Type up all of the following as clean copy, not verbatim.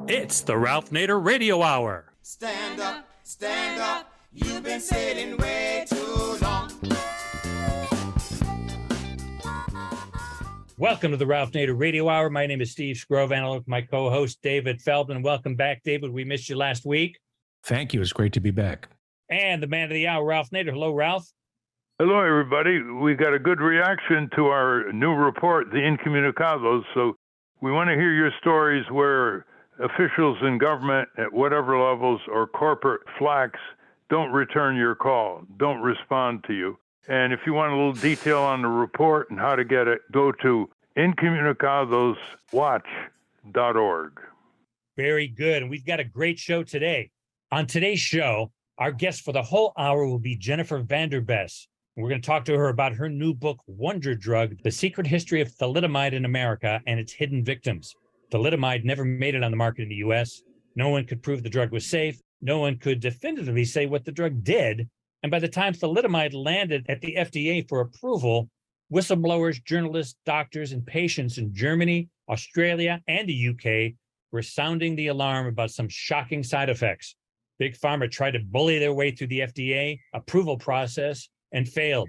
It's the Ralph Nader Radio Hour. Stand up, you've been sitting way too long. Welcome to the Ralph Nader Radio Hour. My name is Steve Scrovan, along with my co-host David Feldman. Welcome back, David. We missed you last week. Thank you. It's great to be back. And the man of the hour, Ralph Nader. Hello, Ralph. Hello, everybody. We got a good reaction to our new report, the Incommunicados. So we want to hear your stories where officials in government at whatever levels or corporate flacks don't return your call, don't respond to you. And if you want a little detail on the report and how to get it, go to incommunicadoswatch.org. Very good. And we've got a great show today. On today's show, our guest for the whole hour will be Jennifer Vanderbes. We're going to talk to her about her new book, Wonder Drug, The Secret History of Thalidomide in America and Its Hidden Victims. Thalidomide never made it on the market in the U.S. No one could prove the drug was safe. No one could definitively say what the drug did. And by the time thalidomide landed at the FDA for approval, whistleblowers, journalists, doctors, and patients in Germany, Australia, and the UK were sounding the alarm about some shocking side effects. Big Pharma tried to bully their way through the FDA approval process and failed.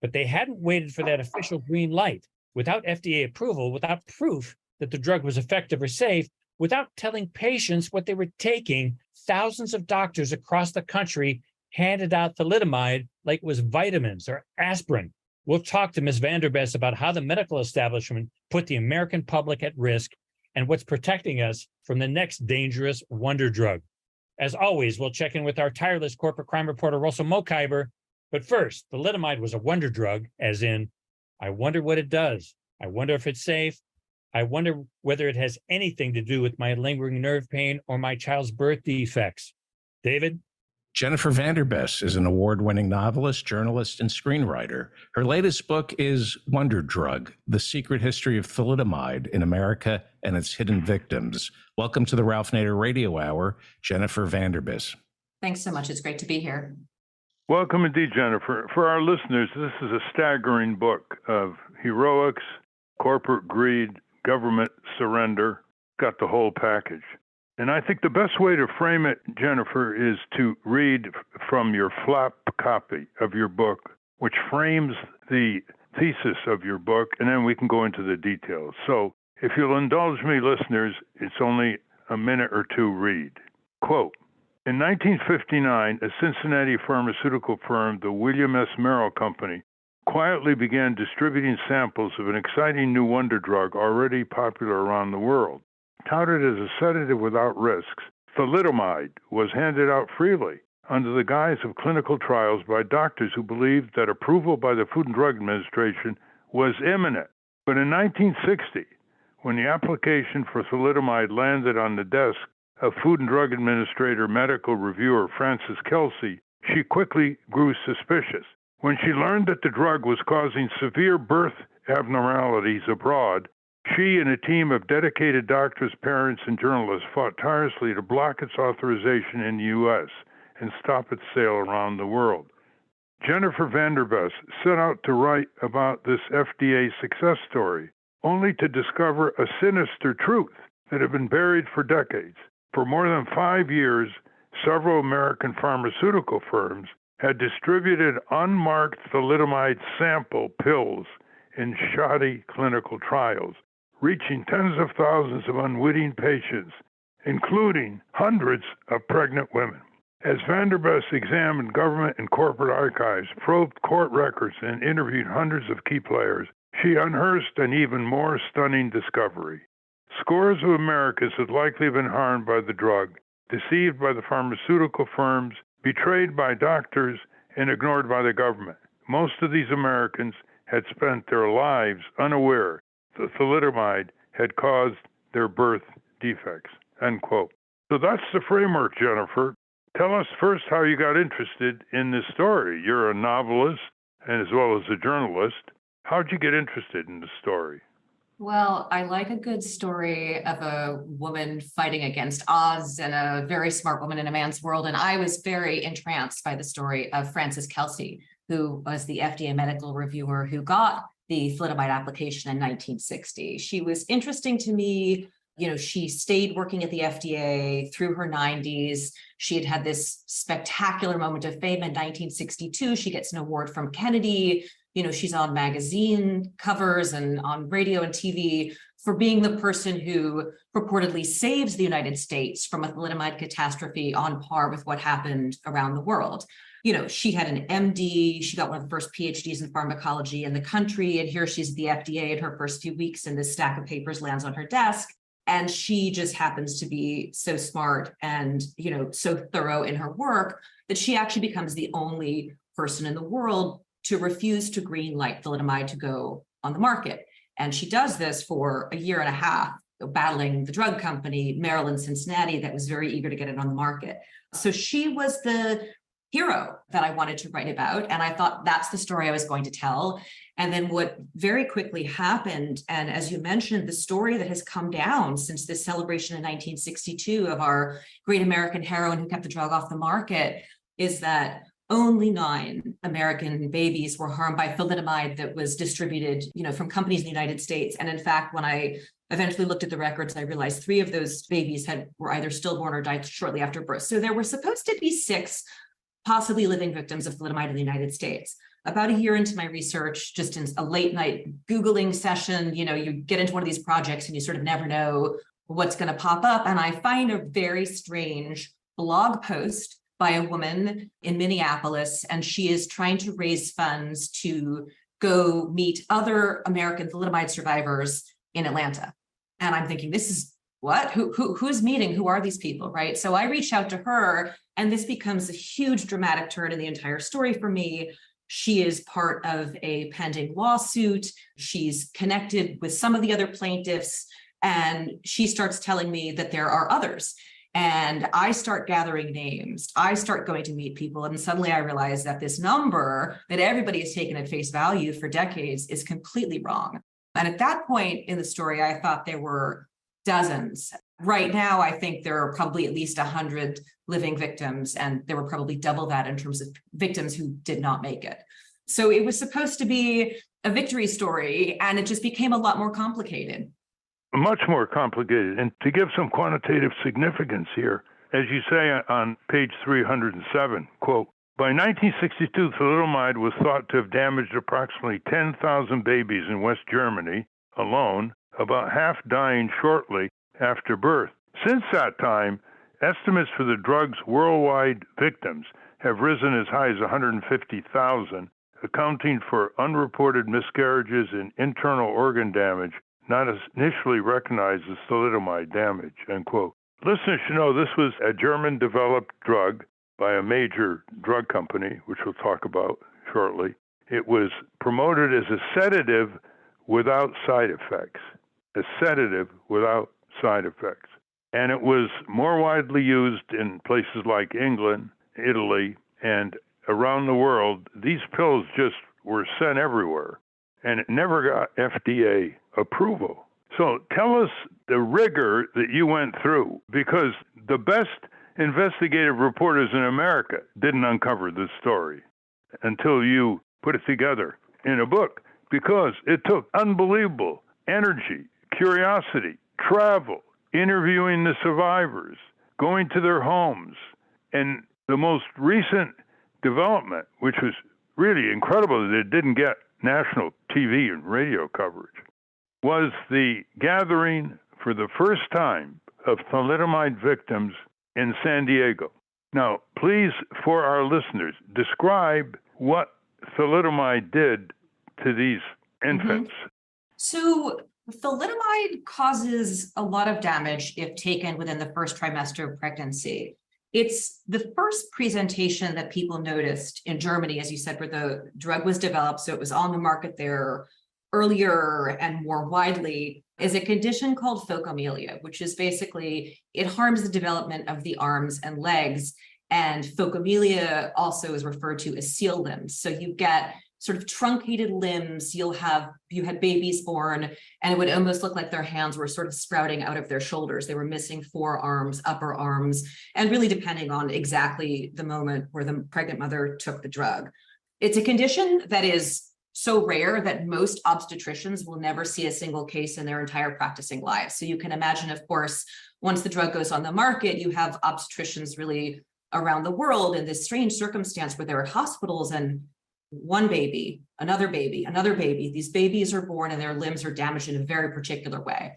But they hadn't waited for that official green light. Without FDA approval, without proof that the drug was effective or safe, without telling patients what they were taking, thousands of doctors across the country handed out thalidomide like it was vitamins or aspirin. We'll talk to Ms. Vanderbes about how the medical establishment put the American public at risk and what's protecting us from the next dangerous wonder drug. As always, we'll check in with our tireless corporate crime reporter, Russell Mokhiber. But first, thalidomide was a wonder drug, as in, I wonder what it does. I wonder if it's safe. I wonder whether it has anything to do with my lingering nerve pain or my child's birth defects. David? Jennifer Vanderbes is an award-winning novelist, journalist, and screenwriter. Her latest book is Wonder Drug, The Secret History of Thalidomide in America and Its Hidden Victims. Welcome to the Ralph Nader Radio Hour, Jennifer Vanderbes. Thanks so much. It's great to be here. Welcome indeed, Jennifer. For our listeners, this is a staggering book of heroics, corporate greed, government surrender, got the whole package. And I think the best way to frame it, Jennifer, is to read from your flap copy of your book, which frames the thesis of your book, and then we can go into the details. So if you'll indulge me, listeners, it's only a minute or two read. Quote, in 1959, a Cincinnati pharmaceutical firm, the William S. Merrill Company, quietly began distributing samples of an exciting new wonder drug already popular around the world. Touted as a sedative without risks, thalidomide was handed out freely under the guise of clinical trials by doctors who believed that approval by the Food and Drug Administration was imminent. But in 1960, when the application for thalidomide landed on the desk of Food and Drug Administrator medical reviewer Frances Kelsey, she quickly grew suspicious. When she learned that the drug was causing severe birth abnormalities abroad, she and a team of dedicated doctors, parents, and journalists fought tirelessly to block its authorization in the U.S. and stop its sale around the world. Jennifer Vanderbes set out to write about this FDA success story, only to discover a sinister truth that had been buried for decades. For more than 5 years, several American pharmaceutical firms had distributed unmarked thalidomide sample pills in shoddy clinical trials, reaching tens of thousands of unwitting patients, including hundreds of pregnant women. As Vanderbes examined government and corporate archives, probed court records, and interviewed hundreds of key players, she unearthed an even more stunning discovery. Scores of Americans had likely been harmed by the drug, deceived by the pharmaceutical firms, betrayed by doctors, and ignored by the government. Most of these Americans had spent their lives unaware that thalidomide had caused their birth defects, end quote. So that's the framework, Jennifer. Tell us first how you got interested in this story. You're a novelist and as well as a journalist. How'd you get interested in the story? Well, I like a good story of a woman fighting against odds and a very smart woman in a man's world. And I was very entranced by the story of Frances Kelsey, who was the FDA medical reviewer who got the thalidomide application in 1960. She was interesting to me She stayed working at the FDA through her 90s. She had had this spectacular moment of fame in 1962. She gets an award from Kennedy. She's on magazine covers and on radio and TV for being the person who purportedly saves the United States from a thalidomide catastrophe on par with what happened around the world. She had an MD, she got one of the first PhDs in pharmacology in the country, and here she's at the FDA in her first few weeks, and this stack of papers lands on her desk. And she just happens to be so smart and, so thorough in her work that she actually becomes the only person in the world to refuse to green light thalidomide to go on the market. And she does this for a year and a half, battling the drug company, Maryland, Cincinnati, that was very eager to get it on the market. So she was the hero that I wanted to write about. And I thought that's the story I was going to tell. And then what very quickly happened, and as you mentioned, the story that has come down since this celebration in 1962 of our great American heroine who kept the drug off the market, is that only 9 American babies were harmed by thalidomide that was distributed, from companies in the United States. And in fact, when I eventually looked at the records, I realized 3 of those babies were either stillborn or died shortly after birth. So there were supposed to be 6 possibly living victims of thalidomide in the United States. About a year into my research, just in a late night Googling session, you get into one of these projects and you sort of never know what's going to pop up. And I find a very strange blog post by a woman in Minneapolis, and she is trying to raise funds to go meet other American thalidomide survivors in Atlanta. And I'm thinking, this is what? Who's meeting? Who are these people, right? So I reached out to her, and this becomes a huge dramatic turn in the entire story for me. She is part of a pending lawsuit. She's connected with some of the other plaintiffs, and she starts telling me that there are others. And I start gathering names. I start going to meet people. And suddenly I realize that this number that everybody has taken at face value for decades is completely wrong. And at that point in the story, I thought there were dozens. Right now, I think there are probably at least 100 living victims, and there were probably double that in terms of victims who did not make it. So it was supposed to be a victory story, and it just became a lot more complicated. Much more complicated. And to give some quantitative significance here, as you say on page 307, quote, by 1962, thalidomide was thought to have damaged approximately 10,000 babies in West Germany alone, about half dying shortly after birth. Since that time, estimates for the drug's worldwide victims have risen as high as 150,000, accounting for unreported miscarriages and internal organ damage not initially recognized as thalidomide damage, end quote. Listeners should know this was a German-developed drug by a major drug company, which we'll talk about shortly. It was promoted as a sedative without side effects. A sedative without side effects. And it was more widely used in places like England, Italy, and around the world. These pills just were sent everywhere, and it never got FDA approval. So tell us the rigor that you went through, because the best investigative reporters in America didn't uncover this story until you put it together in a book, because it took unbelievable energy, curiosity, travel, interviewing the survivors, going to their homes. And the most recent development, which was really incredible that it didn't get national TV and radio coverage, was the gathering for the first time of thalidomide victims in San Diego. Now, please, for our listeners, describe what thalidomide did to these infants. So thalidomide causes a lot of damage if taken within the first trimester of pregnancy. It's the first presentation that people noticed in Germany, as you said, where the drug was developed, so it was on the market there earlier and more widely, is a condition called phocomelia, which is basically, it harms the development of the arms and legs. And phocomelia also is referred to as seal limbs. So you get sort of truncated limbs. You had babies born, and it would almost look like their hands were sort of sprouting out of their shoulders. They were missing forearms, upper arms, and really depending on exactly the moment where the pregnant mother took the drug. It's a condition that is so rare that most obstetricians will never see a single case in their entire practicing lives. So you can imagine, of course, once the drug goes on the market, you have obstetricians really around the world in this strange circumstance where they're at hospitals and one baby, another baby, another baby. These babies are born and their limbs are damaged in a very particular way.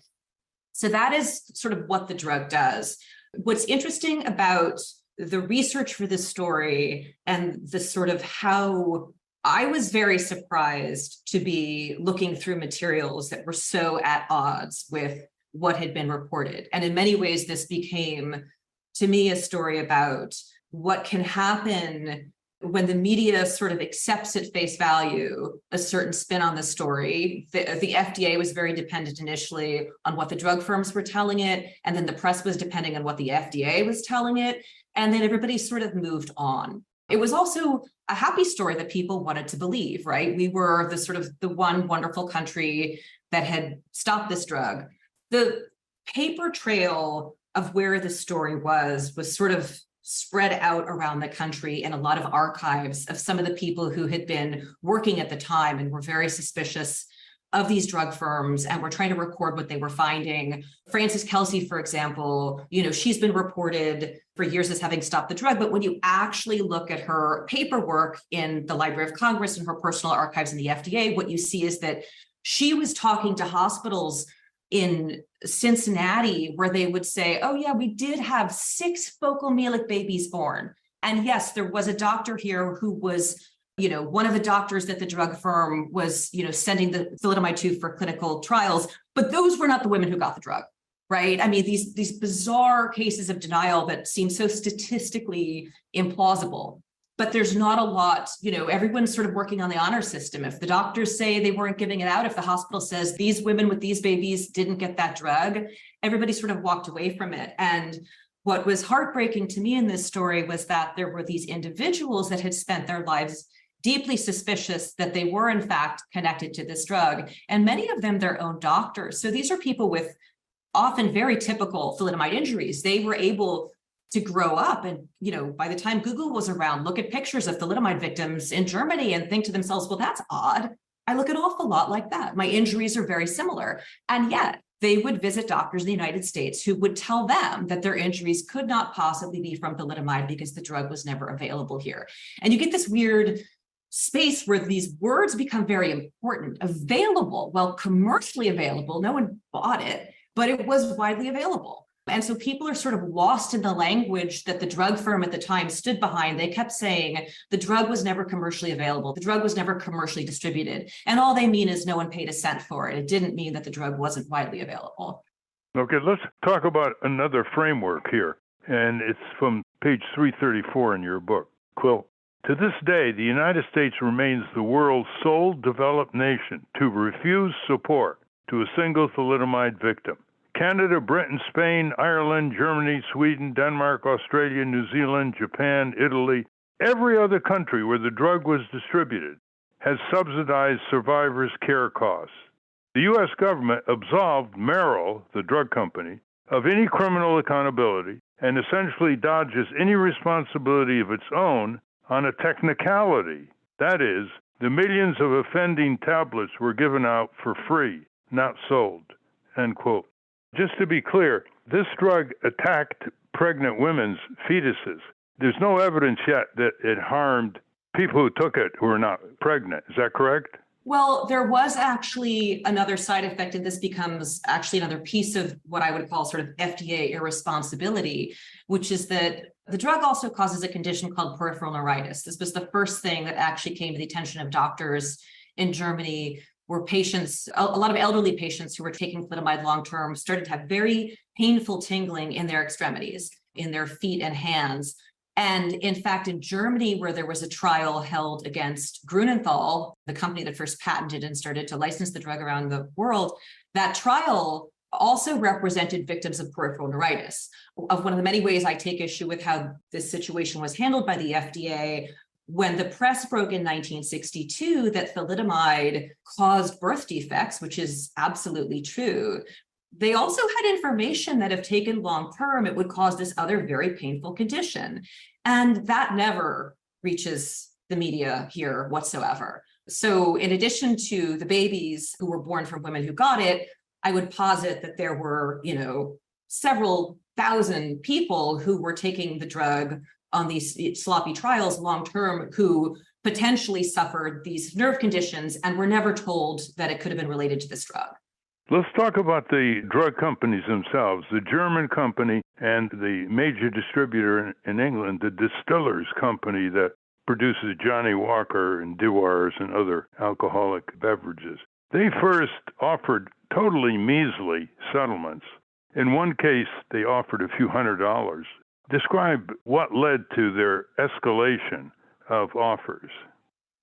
So that is sort of what the drug does. What's interesting about the research for this story and the sort of how I was very surprised to be looking through materials that were so at odds with what had been reported. And in many ways, this became, to me, a story about what can happen when the media sort of accepts at face value a certain spin on the story. The FDA was very dependent initially on what the drug firms were telling it, and then the press was depending on what the FDA was telling it, and then everybody sort of moved on. It was also a happy story that people wanted to believe, right? We were the sort of the one wonderful country that had stopped this drug. The paper trail of where the story was sort of spread out around the country in a lot of archives of some of the people who had been working at the time and were very suspicious of these drug firms and were trying to record what they were finding. Frances Kelsey, for example, she's been reported for years as having stopped the drug, but when you actually look at her paperwork in the Library of Congress and her personal archives in the FDA, what you see is that she was talking to hospitals in Cincinnati where they would say, oh yeah, we did have 6 focal melic babies born. And yes, there was a doctor here who was, one of the doctors that the drug firm was, sending the thalidomide to for clinical trials, but those were not the women who got the drug, right? I mean, these bizarre cases of denial that seem so statistically implausible. But there's not a lot, everyone's sort of working on the honor system. If the doctors say they weren't giving it out, if the hospital says these women with these babies didn't get that drug, everybody sort of walked away from it. And what was heartbreaking to me in this story was that there were these individuals that had spent their lives deeply suspicious that they were in fact connected to this drug, and many of them their own doctors. So these are people with often very typical thalidomide injuries. They were able to grow up and, by the time Google was around, look at pictures of thalidomide victims in Germany and think to themselves, well, that's odd. I look an awful lot like that. My injuries are very similar. And yet they would visit doctors in the United States who would tell them that their injuries could not possibly be from thalidomide because the drug was never available here. And you get this weird space where these words become very important. Available, well, commercially available, no one bought it, but it was widely available. And so people are sort of lost in the language that the drug firm at the time stood behind. They kept saying the drug was never commercially available. The drug was never commercially distributed. And all they mean is no one paid a cent for it. It didn't mean that the drug wasn't widely available. Okay, let's talk about another framework here. And it's from page 334 in your book. Quote, to this day, the United States remains the world's sole developed nation to refuse support to a single thalidomide victim. Canada, Britain, Spain, Ireland, Germany, Sweden, Denmark, Australia, New Zealand, Japan, Italy, every other country where the drug was distributed has subsidized survivors' care costs. The U.S. government absolved Merrill, the drug company, of any criminal accountability and essentially dodges any responsibility of its own on a technicality. That is, the millions of offending tablets were given out for free, not sold. End quote. Just to be clear, this drug attacked pregnant women's fetuses. There's no evidence yet that it harmed people who took it who are not pregnant. Is that correct? Well, there was actually another side effect, and this becomes actually another piece of what I would call sort of FDA irresponsibility, which is that the drug also causes a condition called peripheral neuritis. This was the first thing that actually came to the attention of doctors in Germany, where patients, a lot of elderly patients who were taking thalidomide long-term started to have very painful tingling in their extremities, in their feet and hands. And in fact, in Germany, where there was a trial held against Grunenthal, the company that first patented and started to license the drug around the world, that trial also represented victims of peripheral neuritis. Of one of the many ways I take issue with how this situation was handled by the FDA, when the press broke in 1962 that thalidomide caused birth defects, which is absolutely true, they also had information that if taken long-term, it would cause this other very painful condition. And that never reaches the media here whatsoever. So in addition to the babies who were born from women who got it, I would posit that there were, several thousand people who were taking the drug on these sloppy trials long term who potentially suffered these nerve conditions and were never told that it could have been related to this drug. Let's talk about the drug companies themselves. The German company and the major distributor in England, the Distillers Company that produces Johnny Walker and Dewar's and other alcoholic beverages. They first offered totally measly settlements. In one case, they offered a few $100s. Describe what led to their escalation of offers.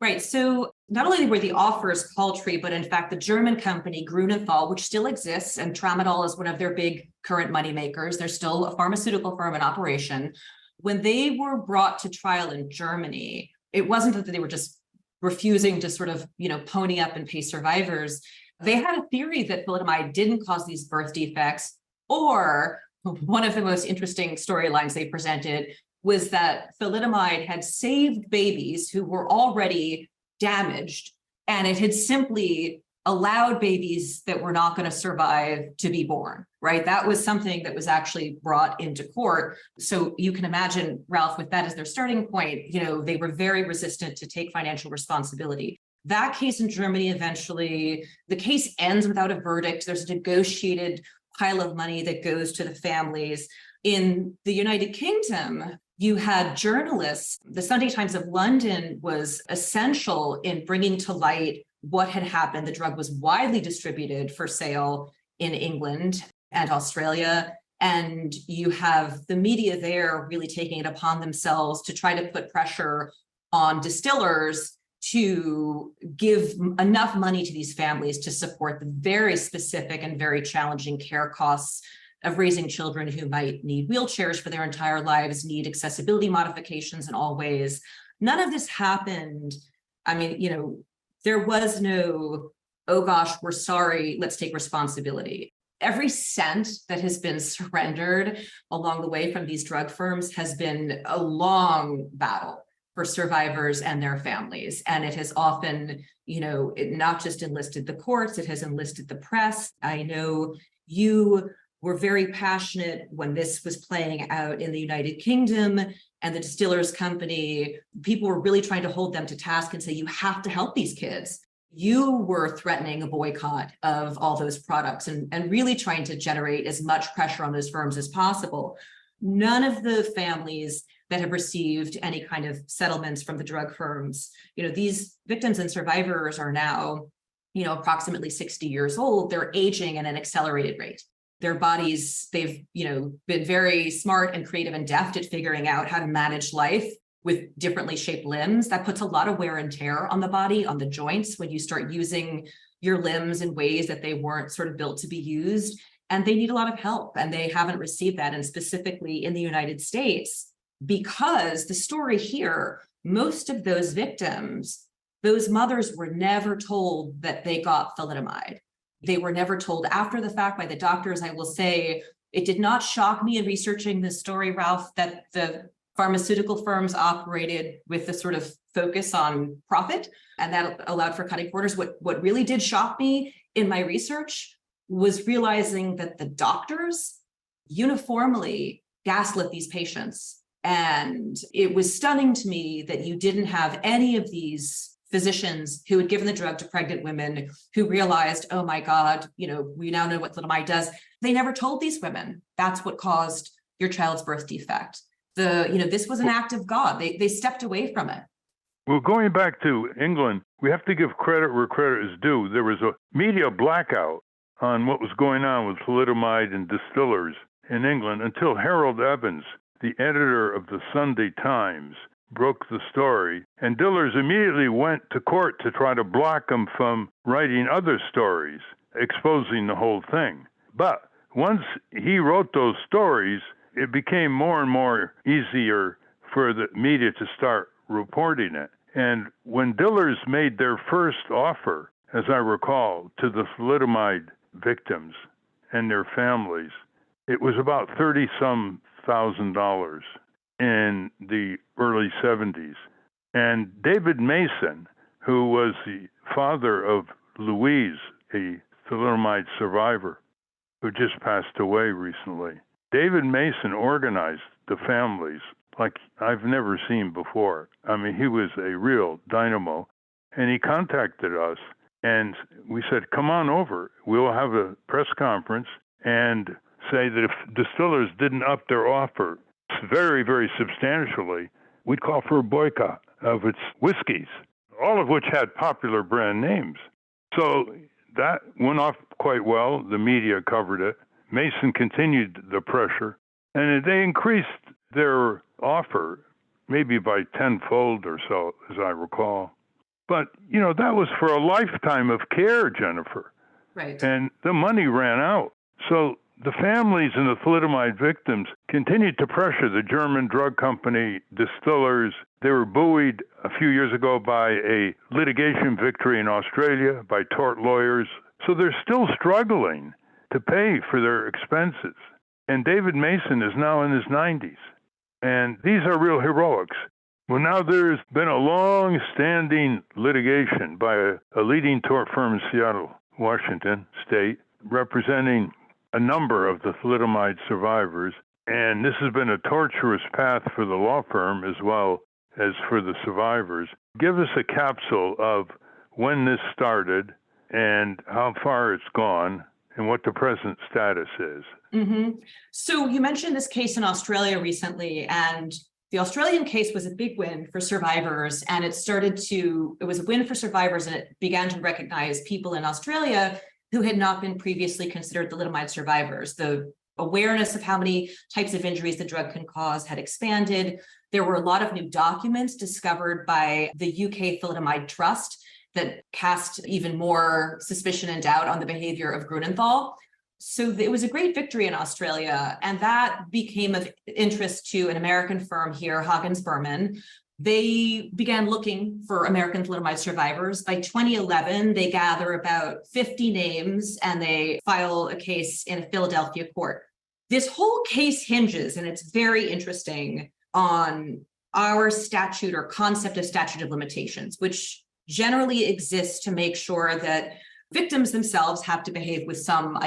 Right. So not only were the offers paltry, but in fact, the German company Grunenthal, which still exists, and Tramadol is one of their big current moneymakers. They're still a pharmaceutical firm in operation. When they were brought to trial in Germany, it wasn't that they were just refusing to sort of, pony up and pay survivors. They had a theory that thalidomide didn't cause these birth defects, or one of the most interesting storylines they presented was that thalidomide had saved babies who were already damaged, and it had simply allowed babies that were not going to survive to be born, right? That was something that was actually brought into court. So you can imagine, Ralph, with that as their starting point, they were very resistant to take financial responsibility. That case in Germany, eventually, the case ends without a verdict. There's a negotiated pile of money that goes to the families. In the United Kingdom, you had journalists. The Sunday Times of London was essential in bringing to light what had happened. The drug was widely distributed for sale in England and Australia. And you have the media there really taking it upon themselves to try to put pressure on distillers to give enough money to these families to support the very specific and very challenging care costs of raising children who might need wheelchairs for their entire lives, need accessibility modifications in all ways. None of this happened. I mean, there was no, oh gosh, we're sorry, let's take responsibility. Every cent that has been surrendered along the way from these drug firms has been a long battle for survivors and their families. And it has often, it not just enlisted the courts, it has enlisted the press. I know you were very passionate when this was playing out in the United Kingdom and the Distillers Company. People were really trying to hold them to task and say, you have to help these kids. You were threatening a boycott of all those products and really trying to generate as much pressure on those firms as possible. None of the families that have received any kind of settlements from the drug firms, these victims and survivors are now, approximately 60 years old. They're aging at an accelerated rate. Their bodies, they've, been very smart and creative and deft at figuring out how to manage life with differently shaped limbs. That puts a lot of wear and tear on the body, on the joints, when you start using your limbs in ways that they weren't sort of built to be used. And they need a lot of help, and they haven't received that. And specifically in the United States, because the story here, most of those victims, those mothers were never told that they got thalidomide. They were never told after the fact by the doctors. I will say it did not shock me in researching this story, Ralph, that the pharmaceutical firms operated with a sort of focus on profit, and that allowed for cutting corners. What really did shock me in my research was realizing that the doctors uniformly gaslit these patients. And it was stunning to me that you didn't have any of these physicians who had given the drug to pregnant women who realized, oh my God, we now know what thalidomide does. They never told these women that's what caused your child's birth defect. This was an act of God. They stepped away from it. Well, going back to England, we have to give credit where credit is due. There was a media blackout on what was going on with thalidomide and distillers in England until Harold Evans, the editor of the Sunday Times, broke the story, and Dillers immediately went to court to try to block him from writing other stories, exposing the whole thing. But once he wrote those stories, it became more and more easier for the media to start reporting it. And when Dillers made their first offer, as I recall, to the thalidomide victims and their families, it was about $30-some thousand in the early 70s. And David Mason, who was the father of Louise, a thalidomide survivor who just passed away recently. David Mason organized the families like I've never seen before. I mean, he was a real dynamo. And he contacted us, and we said, come on over. We'll have a press conference and say that if distillers didn't up their offer very, very substantially, we'd call for a boycott of its whiskeys, all of which had popular brand names. So that went off quite well. The media covered it. Mason continued the pressure, and they increased their offer maybe by tenfold or so, as I recall. But, that was for a lifetime of care, Jennifer. Right. And the money ran out. So the families and the thalidomide victims continued to pressure the German drug company distillers. They were buoyed a few years ago by a litigation victory in Australia by tort lawyers. So they're still struggling to pay for their expenses. And David Mason is now in his 90s. And these are real heroics. Well, now there's been a long-standing litigation by a leading tort firm in Seattle, Washington State, representing a number of the thalidomide survivors. And this has been a torturous path for the law firm as well as for the survivors. Give us a capsule of when this started and how far it's gone and what the present status is. Mm-hmm. So you mentioned this case in Australia recently, and the Australian case was a big win for survivors, and it was a win for survivors, and it began to recognize people in Australia who had not been previously considered thalidomide survivors. The awareness of how many types of injuries the drug can cause had expanded. There were a lot of new documents discovered by the UK Thalidomide Trust that cast even more suspicion and doubt on the behavior of Grunenthal. So it was a great victory in Australia, and that became of interest to an American firm here, Huggins Berman. They began looking for American thalidomide survivors. By 2011, they gather about 50 names and they file a case in a Philadelphia court. This whole case hinges, and it's very interesting, on our statute or concept of statute of limitations, which generally exists to make sure that victims themselves have to behave with some,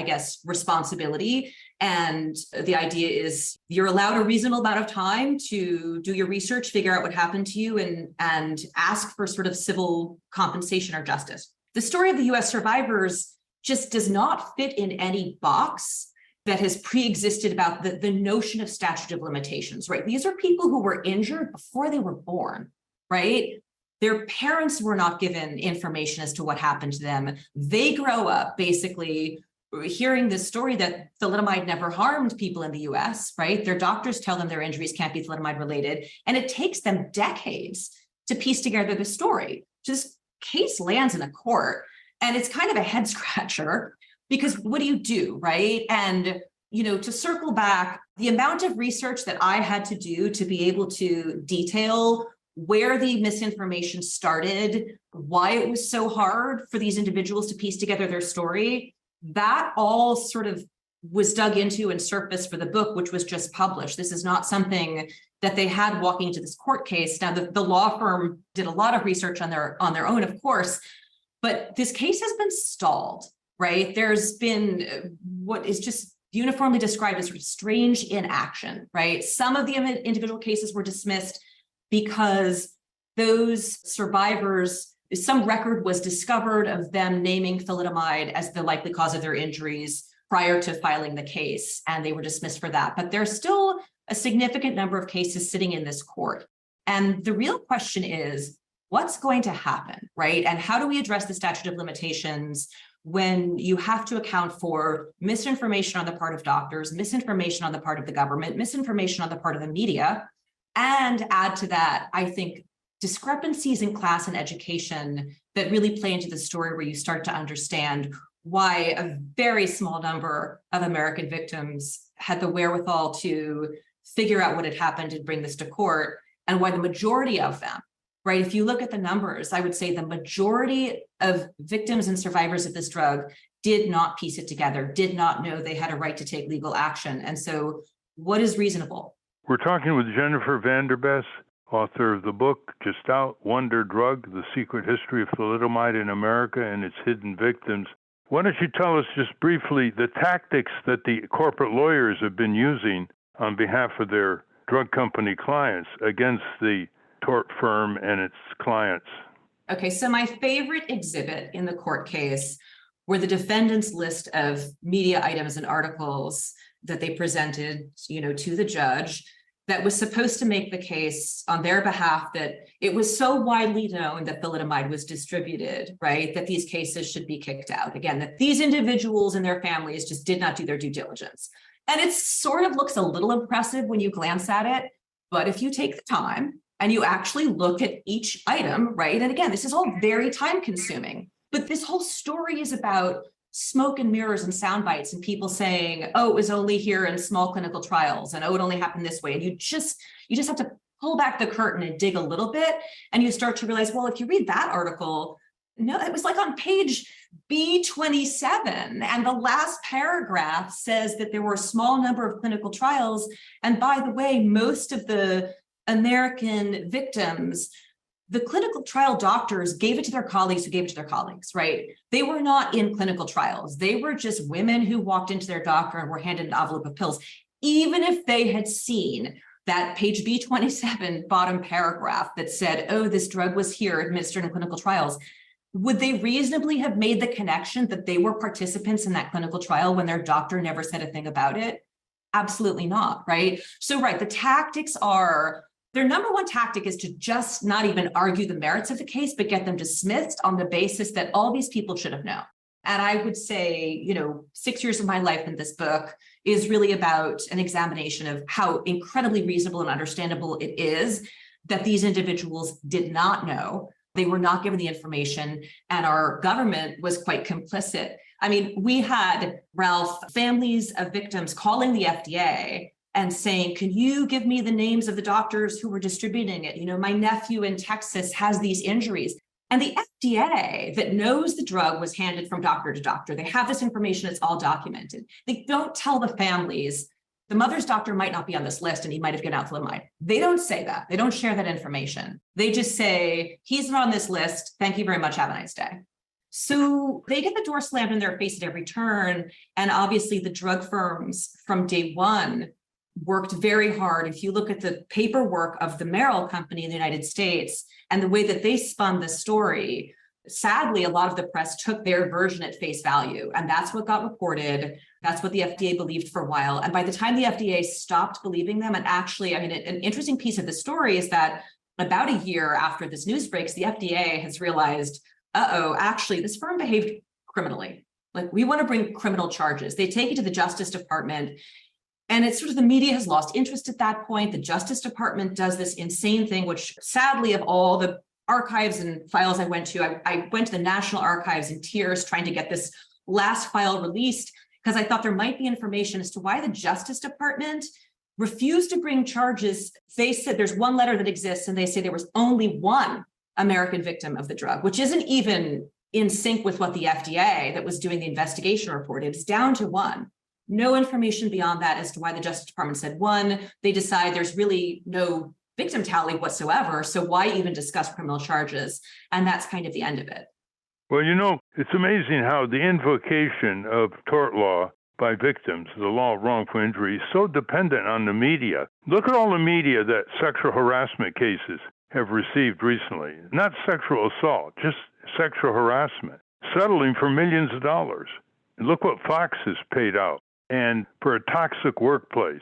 responsibility. And the idea is you're allowed a reasonable amount of time to do your research, figure out what happened to you, and ask for sort of civil compensation or justice. The story of the US survivors just does not fit in any box that has pre-existed about the notion of statute of limitations, right? These are people who were injured before they were born, right? Their parents were not given information as to what happened to them. They grow up basically hearing this story that thalidomide never harmed people in the US, right? Their doctors tell them their injuries can't be thalidomide related. And it takes them decades to piece together the story. This case lands in a court, and it's kind of a head scratcher because what do you do, right? And, to circle back, the amount of research that I had to do to be able to detail where the misinformation started, why it was so hard for these individuals to piece together their story, that all sort of was dug into and surfaced for the book, which was just published. This is not something that they had walking into this court case. Now, the law firm did a lot of research on their own, of course, but this case has been stalled, right? There's been what is just uniformly described as sort of strange inaction, right? Some of the individual cases were dismissed because those survivors, some record was discovered of them naming thalidomide as the likely cause of their injuries prior to filing the case, and they were dismissed for that. But there's still a significant number of cases sitting in this court. And the real question is, what's going to happen, right? And how do we address the statute of limitations when you have to account for misinformation on the part of doctors, misinformation on the part of the government, misinformation on the part of the media, and add to that, I think, discrepancies in class and education that really play into the story, where you start to understand why a very small number of American victims had the wherewithal to figure out what had happened and bring this to court, and why the majority of them, right? If you look at the numbers, I would say the majority of victims and survivors of this drug did not piece it together, did not know they had a right to take legal action. And so what is reasonable? We're talking with Jennifer Vanderbes. author of the book just out, Wonder Drug, The Secret History of Thalidomide in America and Its Hidden Victims. Why don't you tell us just briefly the tactics that the corporate lawyers have been using on behalf of their drug company clients against the tort firm and its clients? Okay, so my favorite exhibit in the court case were the defendant's list of media items and articles that they presented, to the judge that was supposed to make the case on their behalf that it was so widely known that thalidomide was distributed, right, that these cases should be kicked out. Again, that these individuals and their families just did not do their due diligence. And it sort of looks a little impressive when you glance at it, but if you take the time and you actually look at each item, right, and again, this is all very time consuming, but this whole story is about smoke and mirrors and sound bites and people saying, oh, it was only here in small clinical trials and oh, it only happened this way. And you just have to pull back the curtain and dig a little bit. And you start to realize, well, if you read that article, no, it was like on page B27. And the last paragraph says that there were a small number of clinical trials. And by the way, most of the American victims, the clinical trial doctors gave it to their colleagues who gave it to their colleagues, right? They were not in clinical trials. They were just women who walked into their doctor and were handed an envelope of pills. Even if they had seen that page B27 bottom paragraph that said, oh, this drug was here administered in clinical trials, would they reasonably have made the connection that they were participants in that clinical trial when their doctor never said a thing about it? Absolutely not, right? So, right, the tactics are, their number one tactic is to just not even argue the merits of the case, but get them dismissed on the basis that all these people should have known. And I would say, 6 years of my life in this book is really about an examination of how incredibly reasonable and understandable it is that these individuals did not know. They were not given the information, and our government was quite complicit. I mean, we had, Ralph, families of victims calling the FDA and saying, can you give me the names of the doctors who were distributing it? My nephew in Texas has these injuries. And the FDA that knows the drug was handed from doctor to doctor, they have this information, it's all documented. They don't tell the families, the mother's doctor might not be on this list and he might have given out thalidomide. They don't say that. They don't share that information. They just say, he's not on this list. Thank you very much. Have a nice day. So they get the door slammed in their face at every turn. And obviously the drug firms from day one worked very hard. If you look at the paperwork of the Merrill company in the United States and the way that they spun the story, sadly, a lot of the press took their version at face value. And that's what got reported. That's what the FDA believed for a while. And by the time the FDA stopped believing them, and actually, an interesting piece of the story is that about a year after this news breaks, the FDA has realized, actually, this firm behaved criminally. Like, we want to bring criminal charges. They take it to the Justice Department. And it's sort of, the media has lost interest at that point. The Justice Department does this insane thing, which sadly, of all the archives and files I went to, I went to the National Archives in tears trying to get this last file released, because I thought there might be information as to why the Justice Department refused to bring charges. They said there's one letter that exists and they say there was only one American victim of the drug, which isn't even in sync with what the FDA that was doing the investigation reported. It's down to one. No information beyond that as to why the Justice Department said one. They decide there's really no victim tally whatsoever. So why even discuss criminal charges? And that's kind of the end of it. Well, it's amazing how the invocation of tort law by victims, the law of wrongful injury, is so dependent on the media. Look at all the media that sexual harassment cases have received recently. Not sexual assault, just sexual harassment, settling for millions of dollars. And look what Fox has paid out. And for a toxic workplace,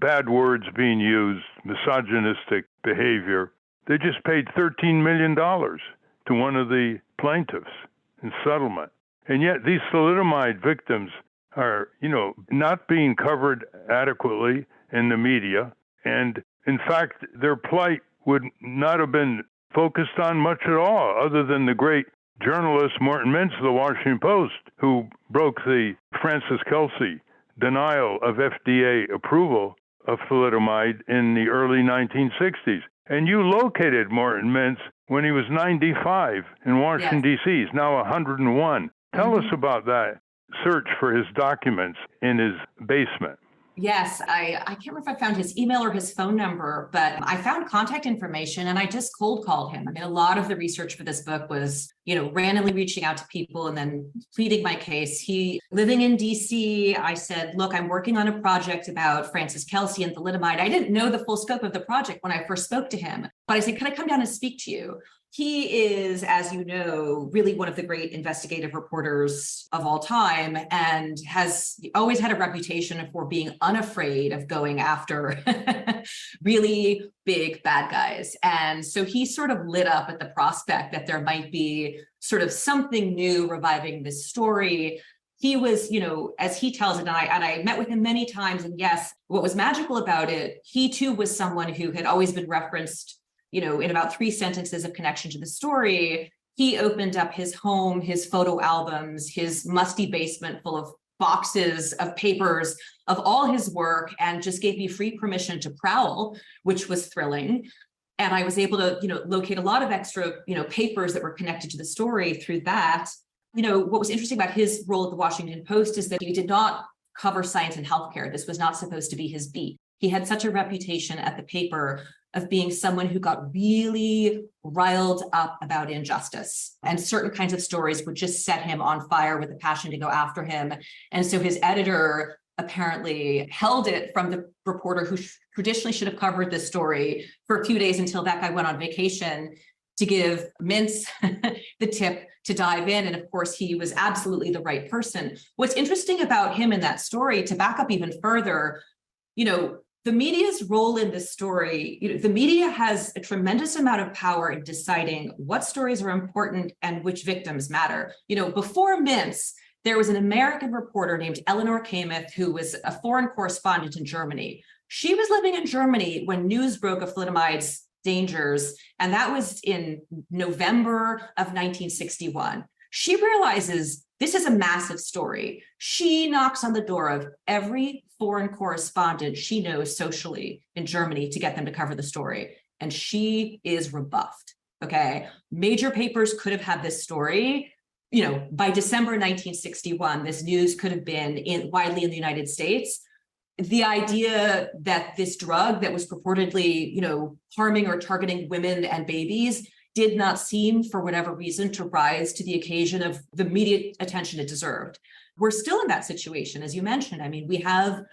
bad words being used, misogynistic behavior, they just paid $13 million to one of the plaintiffs in settlement. And yet these thalidomide victims are, not being covered adequately in the media. And in fact, their plight would not have been focused on much at all, other than the great journalist Morton Mintz of the Washington Post, who broke the Francis Kelsey denial of FDA approval of thalidomide in the early 1960s. And you located Morton Mintz when he was 95 in Washington, Yes. D.C. He's now 101. Tell us about that search for his documents in his basement. Yes, I can't remember if I found his email or his phone number, but I found contact information and I just cold called him. I mean, a lot of the research for this book was, randomly reaching out to people and then pleading my case. He living in DC, I said, look, I'm working on a project about Francis Kelsey and thalidomide. I didn't know the full scope of the project when I first spoke to him, but I said, can I come down and speak to you? He is, as you know, really one of the great investigative reporters of all time and has always had a reputation for being unafraid of going after really big bad guys. And so he sort of lit up at the prospect that there might be sort of something new reviving this story. He was, as he tells it, and I met with him many times. And yes, what was magical about it, he too was someone who had always been referenced in about 3 sentences of connection to the story. He opened up his home, his photo albums, his musty basement full of boxes of papers of all his work and just gave me free permission to prowl, which was thrilling. And I was able to, locate a lot of extra, papers that were connected to the story through that. What was interesting about his role at the Washington Post is that he did not cover science and healthcare. This was not supposed to be his beat. He had such a reputation at the paper of being someone who got really riled up about injustice, and certain kinds of stories would just set him on fire with a passion to go after him. And so his editor apparently held it from the reporter who traditionally should have covered this story for a few days until that guy went on vacation, to give Mintz the tip to dive in. And of course, he was absolutely the right person. What's interesting about him in that story, to back up even further, the media's role in this story, the media has a tremendous amount of power in deciding what stories are important and which victims matter. Before Mintz, there was an American reporter named Eleanor Kamath, who was a foreign correspondent in Germany. She was living in Germany when news broke of thalidomide's dangers, and that was in November of 1961. She realizes this is a massive story. She knocks on the door of every foreign correspondent she knows socially in Germany to get them to cover the story. And she is rebuffed. Okay. Major papers could have had this story. By December 1961, this news could have been widely in the United States. The idea that this drug that was purportedly, harming or targeting women and babies did not seem, for whatever reason, to rise to the occasion of the media attention it deserved. We're still in that situation, as you mentioned. I mean, we have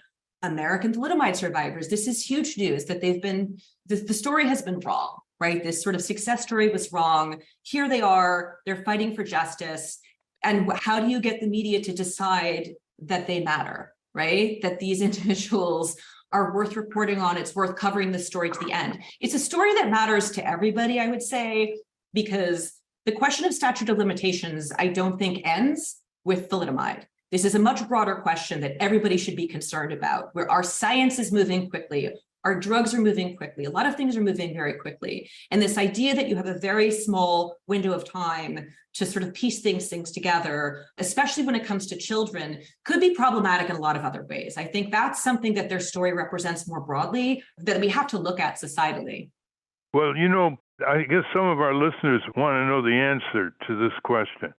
American thalidomide survivors. This is huge news that the story has been wrong, right? This sort of success story was wrong. Here they are, they're fighting for justice. And how do you get the media to decide that they matter, right? That these individuals are worth reporting on, it's worth covering the story to the end. It's a story that matters to everybody, I would say, because the question of statute of limitations, I don't think ends with thalidomide. This is a much broader question that everybody should be concerned about, where our science is moving quickly, our drugs are moving quickly, a lot of things are moving very quickly. And this idea that you have a very small window of time to sort of piece things together, especially when it comes to children, could be problematic in a lot of other ways. I think that's something that their story represents more broadly that we have to look at societally. Well, I guess some of our listeners want to know the answer to this question.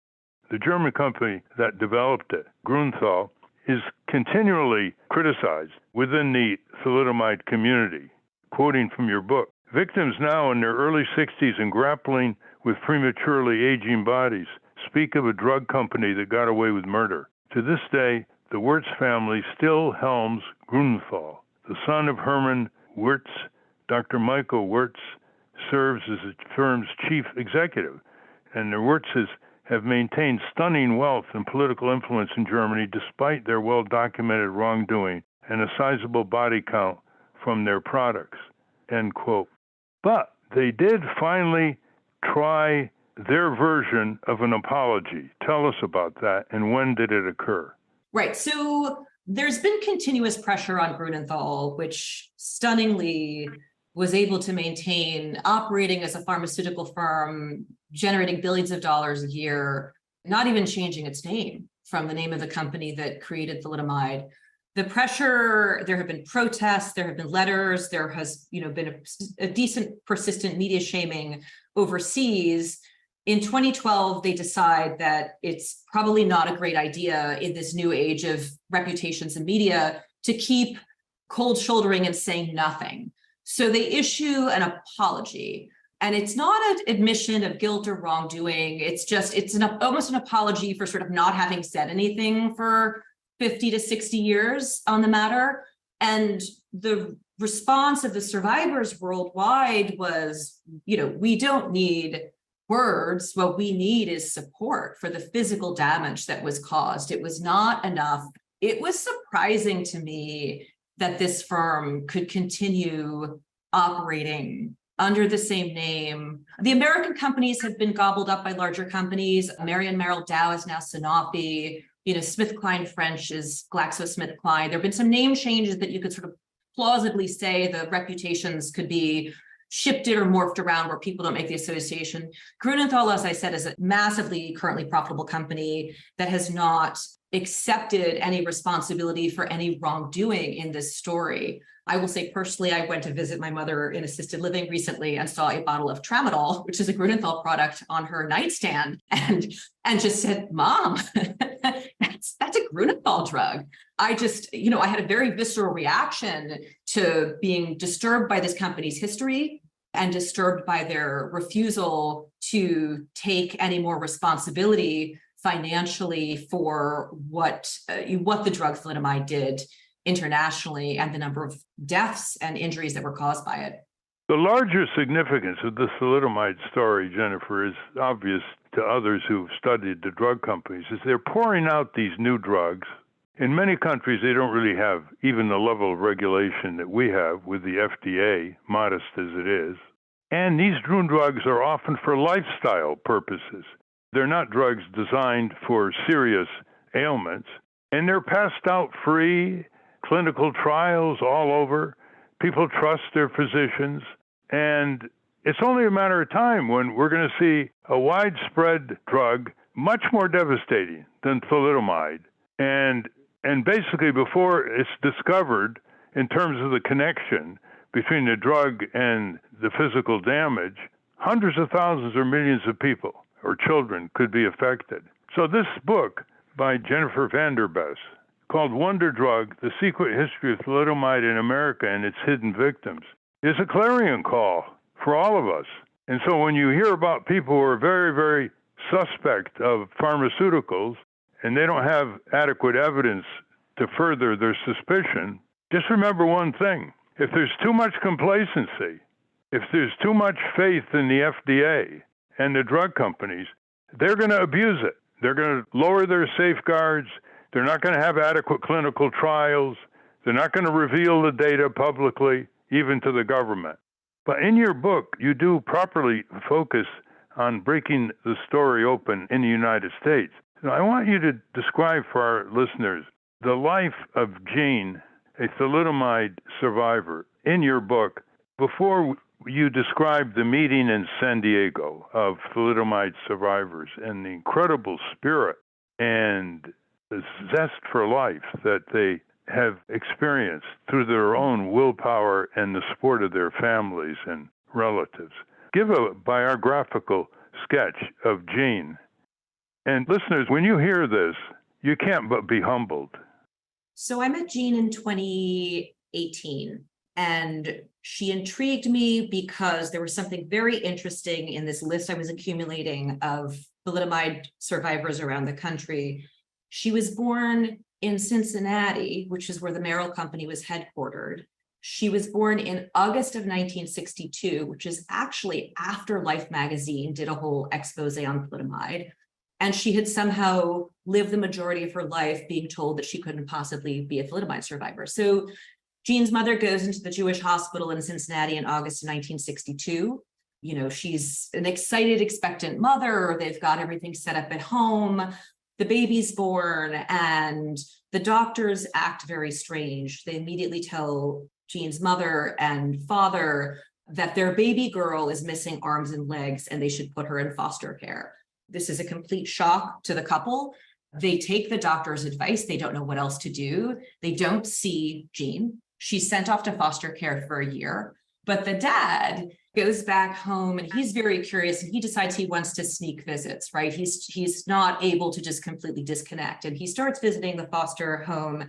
The German company that developed it, Grünenthal, is continually criticized within the thalidomide community. Quoting from your book, victims now in their early 60s and grappling with prematurely aging bodies speak of a drug company that got away with murder. To this day, the Wirtz family still helms Grünenthal. The son of Hermann Wirtz, Dr. Michael Wirtz, serves as the firm's chief executive, and the Wirtzes have maintained stunning wealth and political influence in Germany despite their well-documented wrongdoing and a sizable body count from their products, end quote. But they did finally try their version of an apology. Tell us about that, and when did it occur? Right. So there's been continuous pressure on Grünenthal, which stunningly was able to maintain operating as a pharmaceutical firm, generating billions of dollars a year, not even changing its name from the name of the company that created thalidomide. The pressure, there have been protests, there have been letters, there has been a decent persistent media shaming overseas. In 2012, they decide that it's probably not a great idea in this new age of reputations and media to keep cold shouldering and saying nothing. So they issue an apology. And it's not an admission of guilt or wrongdoing. It's almost an apology for sort of not having said anything for 50 to 60 years on the matter. And the response of the survivors worldwide was, we don't need words. What we need is support for the physical damage that was caused. It was not enough. It was surprising to me that this firm could continue operating under the same name. The American companies have been gobbled up by larger companies. Marion Merrill Dow is now Sanofi. SmithKline French is GlaxoSmithKline. There have been some name changes that you could sort of plausibly say the reputations could be shifted or morphed around where people don't make the association. Grunenthal, as I said, is a massively currently profitable company that has not accepted any responsibility for any wrongdoing in this story. I will say personally, I went to visit my mother in assisted living recently and saw a bottle of Tramadol, which is a Grunenthal product, on her nightstand, and just said, "Mom, that's a Grunenthal drug." I had a very visceral reaction to being disturbed by this company's history and disturbed by their refusal to take any more responsibility financially for what the drug thalidomide did internationally and the number of deaths and injuries that were caused by it. The larger significance of the thalidomide story, Jennifer, is obvious to others who've studied the drug companies, is they're pouring out these new drugs. In many countries, they don't really have even the level of regulation that we have with the FDA, modest as it is. And these new drugs are often for lifestyle purposes. They're not drugs designed for serious ailments, and they're passed out free, clinical trials all over. People trust their physicians, and it's only a matter of time when we're going to see a widespread drug much more devastating than thalidomide. And basically, before it's discovered in terms of the connection between the drug and the physical damage, hundreds of thousands or millions of people or children could be affected. So this book by Jennifer Vanderbes, called Wonder Drug, The Secret History of Thalidomide in America and Its Hidden Victims, is a clarion call for all of us. And so when you hear about people who are very, very suspect of pharmaceuticals and they don't have adequate evidence to further their suspicion, just remember one thing. If there's too much complacency, if there's too much faith in the FDA and the drug companies, they're going to abuse it. They're going to lower their safeguards. They're not going to have adequate clinical trials. They're not going to reveal the data publicly, even to the government. But in your book, you do properly focus on breaking the story open in the United States. Now, I want you to describe for our listeners the life of Jean, a thalidomide survivor, in your book before you describe the meeting in San Diego of thalidomide survivors and the incredible spirit and the zest for life that they have experienced through their own willpower and the support of their families and relatives. Give a biographical sketch of Jean. And listeners, when you hear this, you can't but be humbled. So I met Jean in 2018, and she intrigued me because there was something very interesting in this list I was accumulating of thalidomide survivors around the country. She was born in Cincinnati, which is where the Merrill Company was headquartered. She was born in August of 1962, which is actually after Life magazine did a whole expose on thalidomide. And she had somehow lived the majority of her life being told that she couldn't possibly be a thalidomide survivor. So Jean's mother goes into the Jewish hospital in Cincinnati in August of 1962. She's an excited, expectant mother. They've got everything set up at home. The baby's born, and the doctors act very strange. They immediately tell Jean's mother and father that their baby girl is missing arms and legs, and they should put her in foster care. This is a complete shock to the couple. They take the doctor's advice. They don't know what else to do. They don't see Jean. She's sent off to foster care for a year. But the dad goes back home and he's very curious, and he decides he wants to sneak visits, right? He's not able to just completely disconnect. And he starts visiting the foster home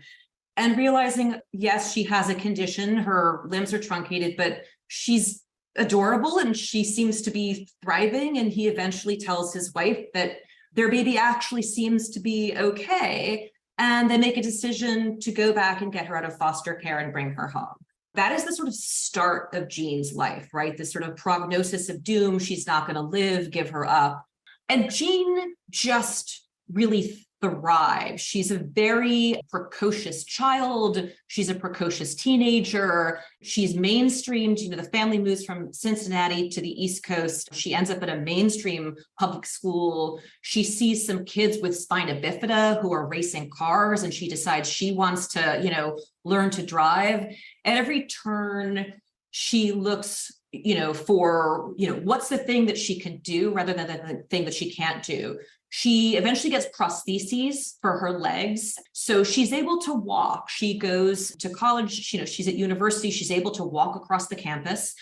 and realizing, yes, she has a condition, her limbs are truncated, but she's adorable and she seems to be thriving. And he eventually tells his wife that their baby actually seems to be okay. And they make a decision to go back and get her out of foster care and bring her home. That is the sort of start of Jean's life, right? This sort of prognosis of doom. She's not going to live, give her up. And Jean just really thrives. She's a very precocious child. She's a precocious teenager. She's mainstreamed. The family moves from Cincinnati to the East Coast. She ends up at a mainstream public school. She sees some kids with spina bifida who are racing cars, and she decides she wants to, learn to drive. At every turn, she looks, for, what's the thing that she can do rather than the thing that she can't do. She eventually gets prostheses for her legs. So she's able to walk. She goes to college, she's at university. She's able to walk across the campus.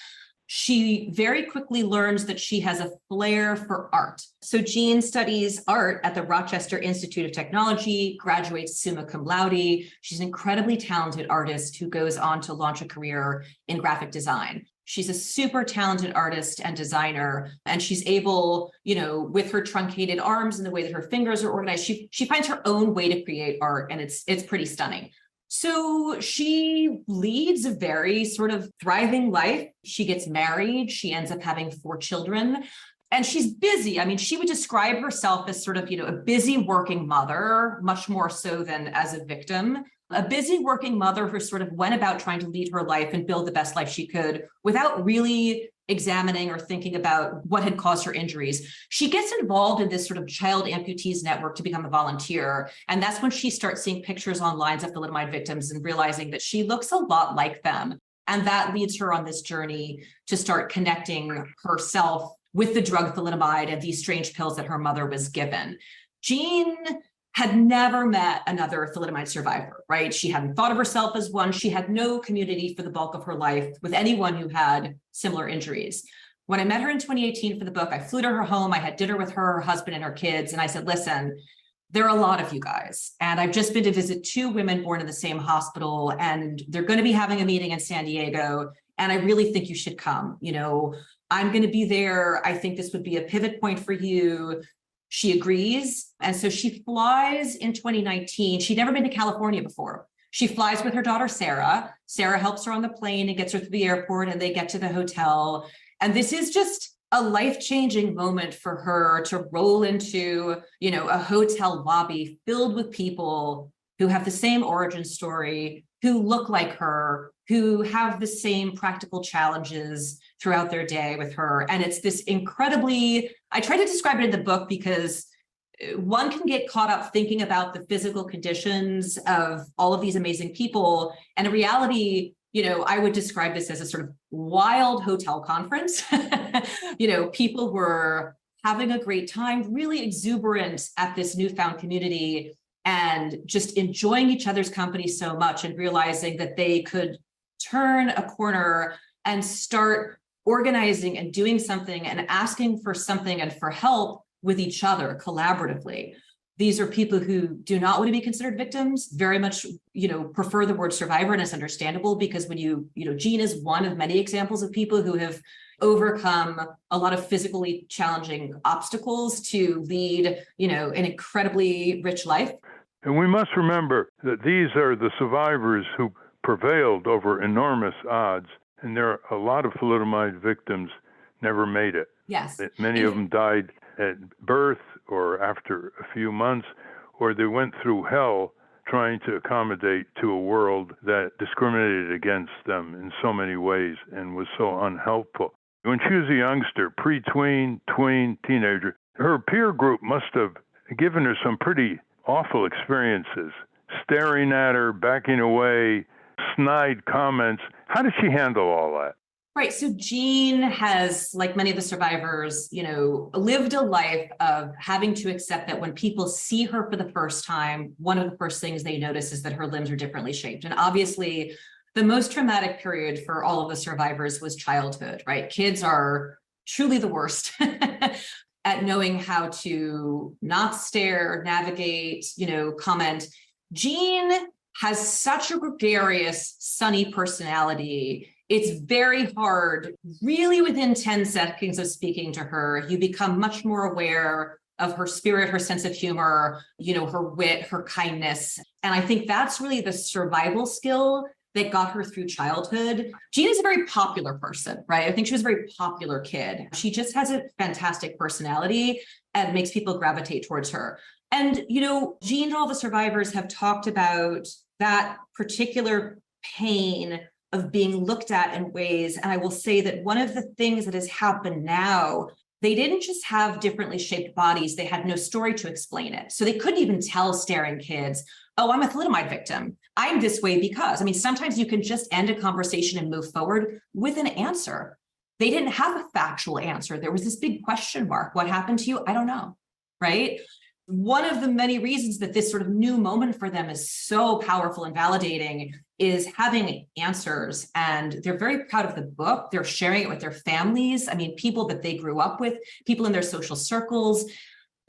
She very quickly learns that she has a flair for art. So Jean studies art at the Rochester Institute of Technology, graduates summa cum laude. She's an incredibly talented artist who goes on to launch a career in graphic design. She's a super talented artist and designer, and she's able, with her truncated arms and the way that her fingers are organized, she finds her own way to create art, and it's pretty stunning. So she leads a very sort of thriving life. She gets married. She ends up having 4 children, and she's busy. I mean, she would describe herself as sort of, a busy working mother, much more so than as a victim. A busy working mother who sort of went about trying to lead her life and build the best life she could without really examining or thinking about what had caused her injuries. She gets involved in this sort of child amputees network to become a volunteer. And that's when she starts seeing pictures online of thalidomide victims and realizing that she looks a lot like them. And that leads her on this journey to start connecting herself with the drug thalidomide and these strange pills that her mother was given. Jean had never met another thalidomide survivor, right? She hadn't thought of herself as one. She had no community for the bulk of her life with anyone who had similar injuries. When I met her in 2018 for the book, I flew to her home. I had dinner with her husband, and her kids. And I said, listen, there are a lot of you guys. And I've just been to visit 2 women born in the same hospital, and they're going to be having a meeting in San Diego. And I really think you should come. I'm going to be there. I think this would be a pivot point for you. She agrees. And so she flies in 2019. She'd never been to California before. She flies with her daughter, Sarah. Sarah helps her on the plane and gets her through the airport, and they get to the hotel. And this is just a life-changing moment for her to roll into, a hotel lobby filled with people who have the same origin story, who look like her, who have the same practical challenges throughout their day with her. And it's this incredibly, I try to describe it in the book because one can get caught up thinking about the physical conditions of all of these amazing people. And in reality, I would describe this as a sort of wild hotel conference. People were having a great time, really exuberant at this newfound community, and just enjoying each other's company so much, and realizing that they could turn a corner and start organizing and doing something and asking for something and for help with each other collaboratively. These are people who do not want to be considered victims, very much, prefer the word survivor, and it's understandable because when Jean is one of many examples of people who have overcome a lot of physically challenging obstacles to lead, an incredibly rich life. And we must remember that these are the survivors who prevailed over enormous odds. And there are a lot of thalidomide victims never made it. Yes. Many of them died at birth or after a few months, or they went through hell trying to accommodate to a world that discriminated against them in so many ways and was so unhelpful. When she was a youngster, pre-tween, tween, teenager, her peer group must have given her some pretty awful experiences, staring at her, backing away, snide comments. How did she handle all that? Right. So Jean has, like many of the survivors, lived a life of having to accept that when people see her for the first time, one of the first things they notice is that her limbs are differently shaped. And obviously, the most traumatic period for all of the survivors was childhood, right? Kids are truly the worst at knowing how to not stare, navigate, comment. Jean has such a gregarious, sunny personality. It's very hard, really within 10 seconds of speaking to her, you become much more aware of her spirit, her sense of humor, her wit, her kindness. And I think that's really the survival skill that got her through childhood. Jean is a very popular person, right? I think she was a very popular kid. She just has a fantastic personality and makes people gravitate towards her. And, Jean and all the survivors have talked about that particular pain of being looked at in ways. And I will say that one of the things that has happened now, they didn't just have differently shaped bodies, they had no story to explain it. So they couldn't even tell staring kids, oh, I'm a thalidomide victim. I'm this way because, sometimes you can just end a conversation and move forward with an answer. They didn't have a factual answer. There was this big question mark. What happened to you? I don't know, right? One of the many reasons that this sort of new moment for them is so powerful and validating is having answers. And they're very proud of the book. They're sharing it with their families. People that they grew up with, people in their social circles,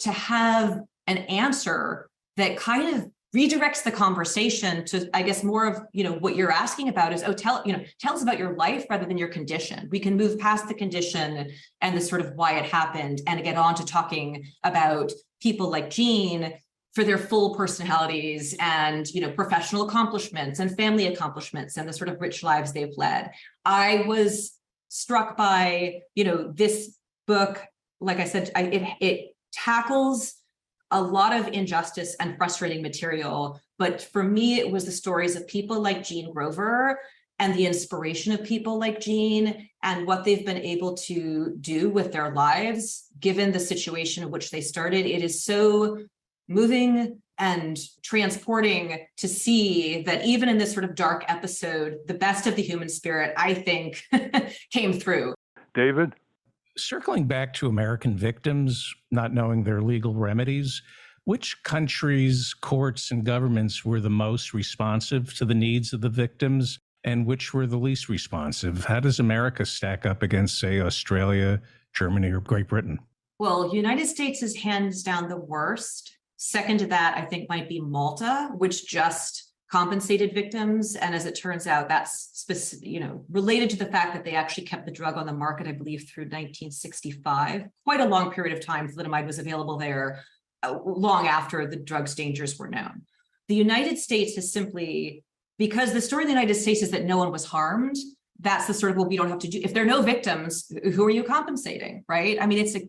to have an answer that kind of redirects the conversation to, I guess, more of, what you're asking about is, tell us about your life rather than your condition. We can move past the condition and the sort of why it happened and get on to talking about people like Jean for their full personalities and, professional accomplishments and family accomplishments and the sort of rich lives they've led. I was struck by, this book, like I said, it tackles a lot of injustice and frustrating material. But for me, it was the stories of people like Jean Grover and the inspiration of people like Jean and what they've been able to do with their lives, given the situation in which they started. It is so moving and transporting to see that even in this sort of dark episode, the best of the human spirit, I think, came through. David? Circling back to American victims not knowing their legal remedies, which countries, courts, and governments were the most responsive to the needs of the victims and which were the least responsive? How does America stack up against, say, Australia, Germany, or Great Britain? Well, United States is hands down the worst. Second to that, I think, might be Malta, which just compensated victims. And as it turns out, that's specific, related to the fact that they actually kept the drug on the market, I believe, through 1965. Quite a long period of time, thalidomide was available there long after the drug's dangers were known. The United States has simply, because the story in the United States is that no one was harmed, that's the sort of, well, we don't have to do, if there are no victims, who are you compensating, right?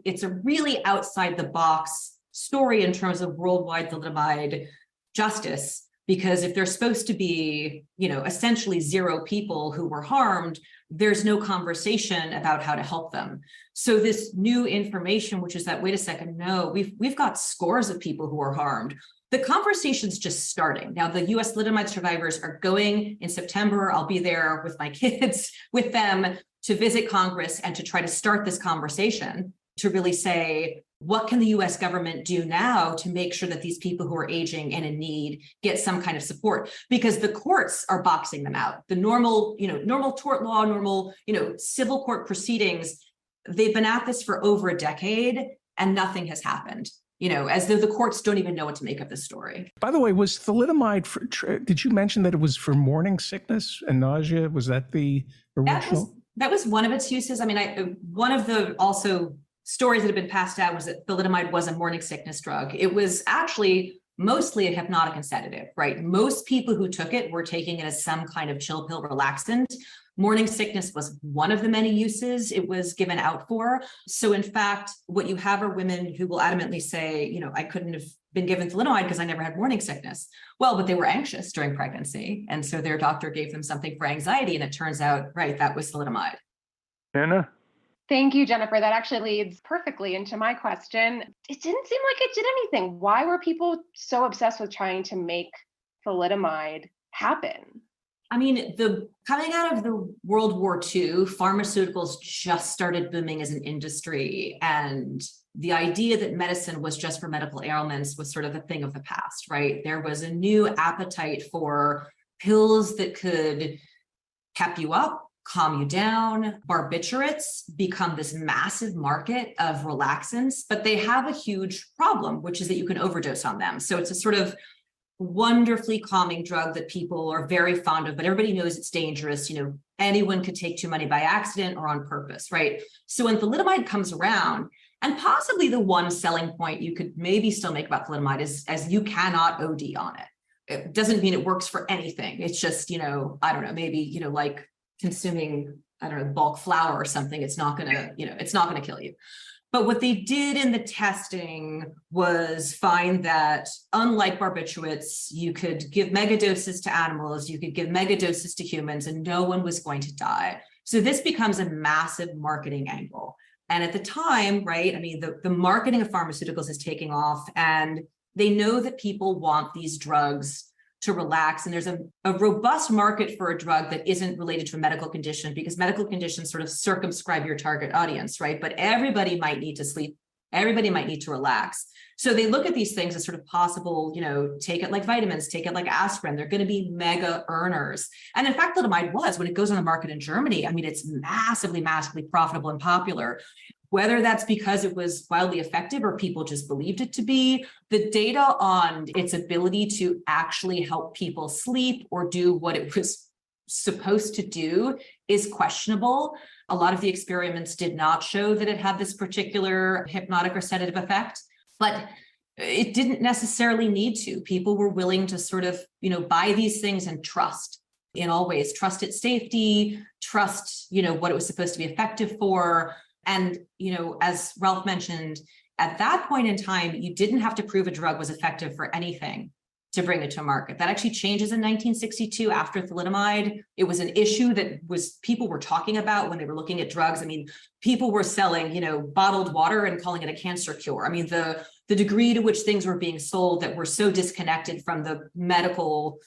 It's a really outside the box story in terms of worldwide thalidomide justice. Because if there's supposed to be, essentially zero people who were harmed, there's no conversation about how to help them. So this new information, which is that, wait a second, no, we've got scores of people who are harmed. The conversation's just starting. Now, the US thalidomide survivors are going in September. I'll be there with my kids, with them, to visit Congress and to try to start this conversation to really say, what can the US government do now to make sure that these people who are aging and in need get some kind of support? Because the courts are boxing them out. The normal tort law, civil court proceedings, they've been at this for over a decade and nothing has happened. As though the courts don't even know what to make of this story. By the way, was thalidomide did you mention that it was for morning sickness and nausea? Was that the original? That was one of its uses. One of the also stories that have been passed down was that thalidomide was a morning sickness drug. It was actually mostly a hypnotic and sedative, right? Most people who took it were taking it as some kind of chill pill relaxant. Morning sickness was one of the many uses it was given out for. So in fact, what you have are women who will adamantly say, I couldn't have been given thalidomide because I never had morning sickness. Well, but they were anxious during pregnancy. And so their doctor gave them something for anxiety. And it turns out, right, that was thalidomide. Anna? Thank you, Jennifer. That actually leads perfectly into my question. It didn't seem like it did anything. Why were people so obsessed with trying to make thalidomide happen? Coming out of the World War II, pharmaceuticals just started booming as an industry. And the idea that medicine was just for medical ailments was sort of a thing of the past, right? There was a new appetite for pills that could pep you up, calm you down. Barbiturates become this massive market of relaxants, but they have a huge problem, which is that you can overdose on them. So it's a sort of wonderfully calming drug that people are very fond of, but everybody knows it's dangerous. Anyone could take too many by accident or on purpose, right? So when thalidomide comes around, and possibly the one selling point you could maybe still make about thalidomide is as you cannot OD on it. It doesn't mean it works for anything. It's just, I don't know, maybe, like consuming, I don't know, bulk flour or something. It's not gonna, it's not gonna kill you. But what they did in the testing was find that unlike barbiturates, you could give megadoses to animals, you could give megadoses to humans, and no one was going to die. So this becomes a massive marketing angle. And at the time, right, I mean, the marketing of pharmaceuticals is taking off, and they know that people want these drugs to relax. And there's a robust market for a drug that isn't related to a medical condition, because medical conditions sort of circumscribe your target audience, right? But everybody might need to sleep. Everybody might need to relax. So they look at these things as sort of possible, take it like vitamins, take it like aspirin. They're going to be mega earners. And in fact, thalidomide was, when it goes on the market in Germany, I mean, it's massively, massively profitable and popular. Whether that's because it was wildly effective or people just believed it to be, the data on its ability to actually help people sleep or do what it was supposed to do is questionable. A lot of the experiments did not show that it had this particular hypnotic or sedative effect, but it didn't necessarily need to. People were willing to sort of, buy these things and trust in all ways, trust its safety, trust, what it was supposed to be effective for. And, as Ralph mentioned, at that point in time, you didn't have to prove a drug was effective for anything to bring it to market. That actually changes in 1962 after thalidomide. It was an issue that people were talking about when they were looking at drugs. I mean, people were selling, bottled water and calling it a cancer cure. I mean, the degree to which things were being sold that were so disconnected from the medical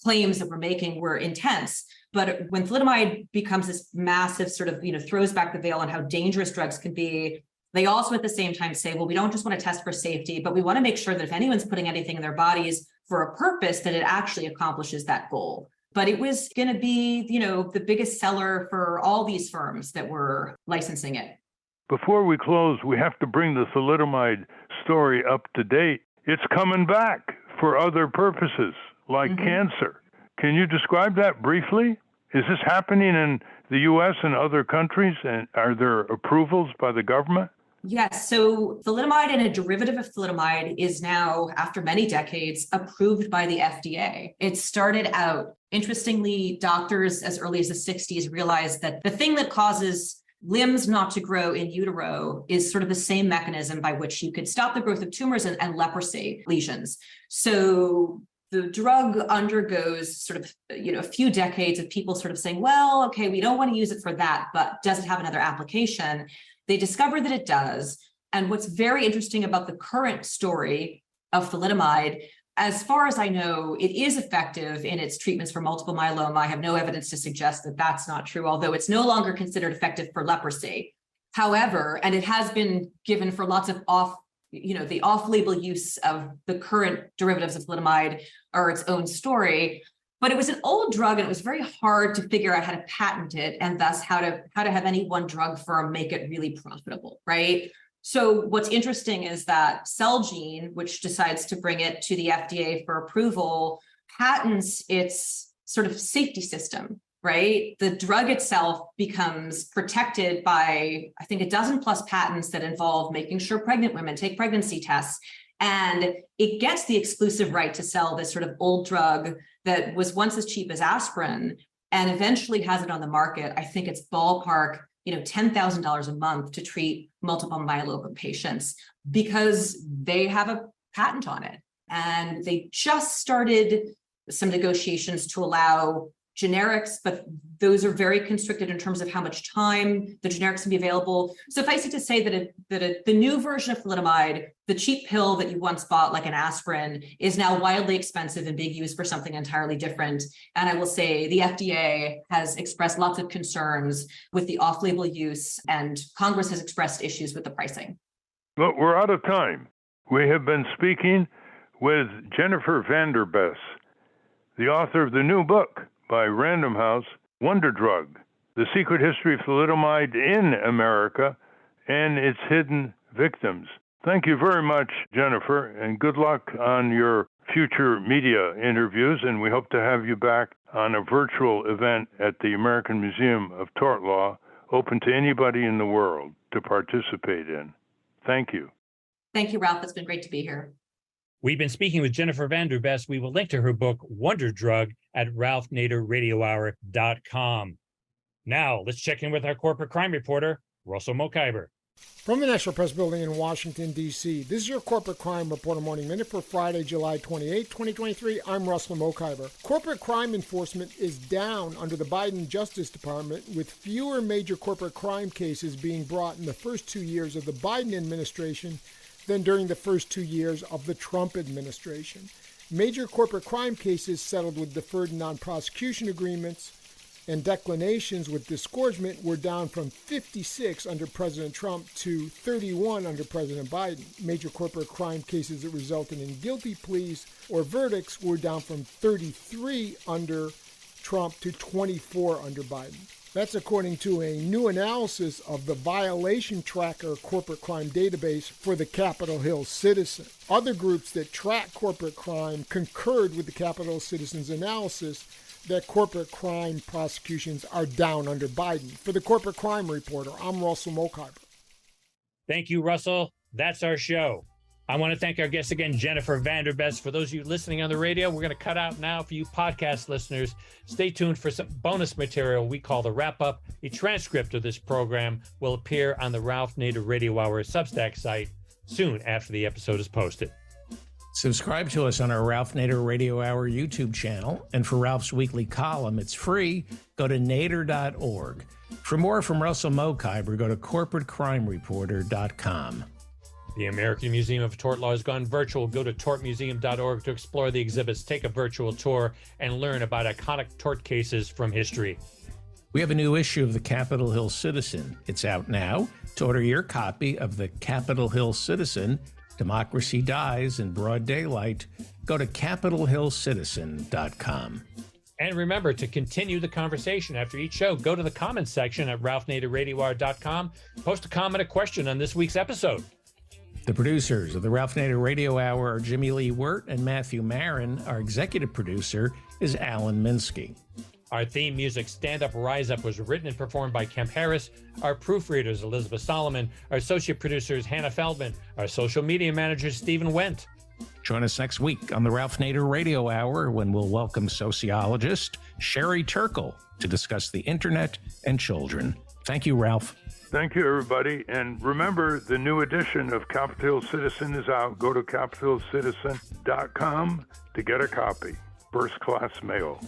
claims that we're making were intense. But when thalidomide becomes this massive sort of, throws back the veil on how dangerous drugs can be, they also at the same time say, well, we don't just want to test for safety, but we want to make sure that if anyone's putting anything in their bodies for a purpose, that it actually accomplishes that goal. But it was going to be, the biggest seller for all these firms that were licensing it. Before we close, we have to bring the thalidomide story up to date. It's coming back for other purposes, like cancer. Can you describe that briefly? Is this happening in the U.S. and other countries? And are there approvals by the government? Yes. So thalidomide and a derivative of thalidomide is now, after many decades, approved by the FDA. It started out, interestingly, doctors as early as the 60s realized that the thing that causes limbs not to grow in utero is sort of the same mechanism by which you could stop the growth of tumors and leprosy lesions. So the drug undergoes sort of, a few decades of people sort of saying, well, okay, we don't want to use it for that, but does it have another application? They discovered that it does. And what's very interesting about the current story of thalidomide, as far as I know, it is effective in its treatments for multiple myeloma. I have no evidence to suggest that that's not true, although it's no longer considered effective for leprosy. However, and it has been given for lots of the off-label use of the current derivatives of thalidomide are its own story, but it was an old drug and it was very hard to figure out how to patent it and thus how to have any one drug firm make it really profitable, right? So what's interesting is that Celgene, which decides to bring it to the FDA for approval, patents its sort of safety system, right? The drug itself becomes protected by, I think, 12+ patents that involve making sure pregnant women take pregnancy tests. And it gets the exclusive right to sell this sort of old drug that was once as cheap as aspirin and eventually has it on the market. I think it's ballpark, $10,000 a month to treat multiple myeloma patients because they have a patent on it. And they just started some negotiations to allow generics, but those are very constricted in terms of how much time the generics can be available. Suffice it to say that the new version of thalidomide, the cheap pill that you once bought like an aspirin, is now wildly expensive and being used for something entirely different. And I will say the FDA has expressed lots of concerns with the off-label use, and Congress has expressed issues with the pricing. Well, we're out of time. We have been speaking with Jennifer Vanderbes, the author of the new book by Random House, Wonder Drug, The Secret History of Thalidomide in America and Its Hidden Victims. Thank you very much, Jennifer, and good luck on your future media interviews, and we hope to have you back on a virtual event at the American Museum of Tort Law, open to anybody in the world to participate in. Thank you. Thank you, Ralph. It's been great to be here. We've been speaking with Jennifer Vanderbes. We will link to her book, Wonder Drug, at ralphnaderradiohour.com. Now, let's check in with our corporate crime reporter, Russell Mokhiber. From the National Press Building in Washington, D.C., this is your Corporate Crime Reporter Morning Minute for Friday, July 28, 2023. I'm Russell Mokhiber. Corporate crime enforcement is down under the Biden Justice Department, with fewer major corporate crime cases being brought in the first 2 years of the Biden administration than during the first 2 years of the Trump administration. Major corporate crime cases settled with deferred non-prosecution agreements and declinations with disgorgement were down from 56 under President Trump to 31 under President Biden. Major corporate crime cases that resulted in guilty pleas or verdicts were down from 33 under Trump to 24 under Biden. That's according to a new analysis of the Violation Tracker corporate crime database for the Capitol Hill Citizen. Other groups that track corporate crime concurred with the Capitol Citizen's analysis that corporate crime prosecutions are down under Biden. For the Corporate Crime Reporter, I'm Russell Mokhiber. Thank you, Russell. That's our show. I want to thank our guest again, Jennifer Vanderbes. For those of you listening on the radio, we're going to cut out now. For you podcast listeners, stay tuned for some bonus material we call the wrap-up. A transcript of this program will appear on the Ralph Nader Radio Hour Substack site soon after the episode is posted. Subscribe to us on our Ralph Nader Radio Hour YouTube channel. And for Ralph's weekly column, it's free. Go to nader.org. For more from Russell Mokhiber, go to corporatecrimereporter.com. The American Museum of Tort Law has gone virtual. Go to tortmuseum.org to explore the exhibits, take a virtual tour, and learn about iconic tort cases from history. We have a new issue of the Capitol Hill Citizen. It's out now. To order your copy of the Capitol Hill Citizen, Democracy Dies in Broad Daylight, go to capitolhillcitizen.com. And remember, to continue the conversation after each show, go to the comments section at ralphnaderradiohour.com. Post a comment, a question on this week's episode. The producers of the Ralph Nader Radio Hour are Jimmy Lee Wirt and Matthew Marin. Our executive producer is Alan Minsky. Our theme music, Stand Up, Rise Up, was written and performed by Kemp Harris. Our proofreaders, Elizabeth Solomon. Our associate producers, Hannah Feldman. Our social media manager, Stephen Wendt. Join us next week on the Ralph Nader Radio Hour when we'll welcome sociologist Sherry Turkle to discuss the internet and children. Thank you, Ralph. Thank you, everybody. And remember, the new edition of Capitol Hill Citizen is out. Go to capitolcitizen.com to get a copy. First class mail.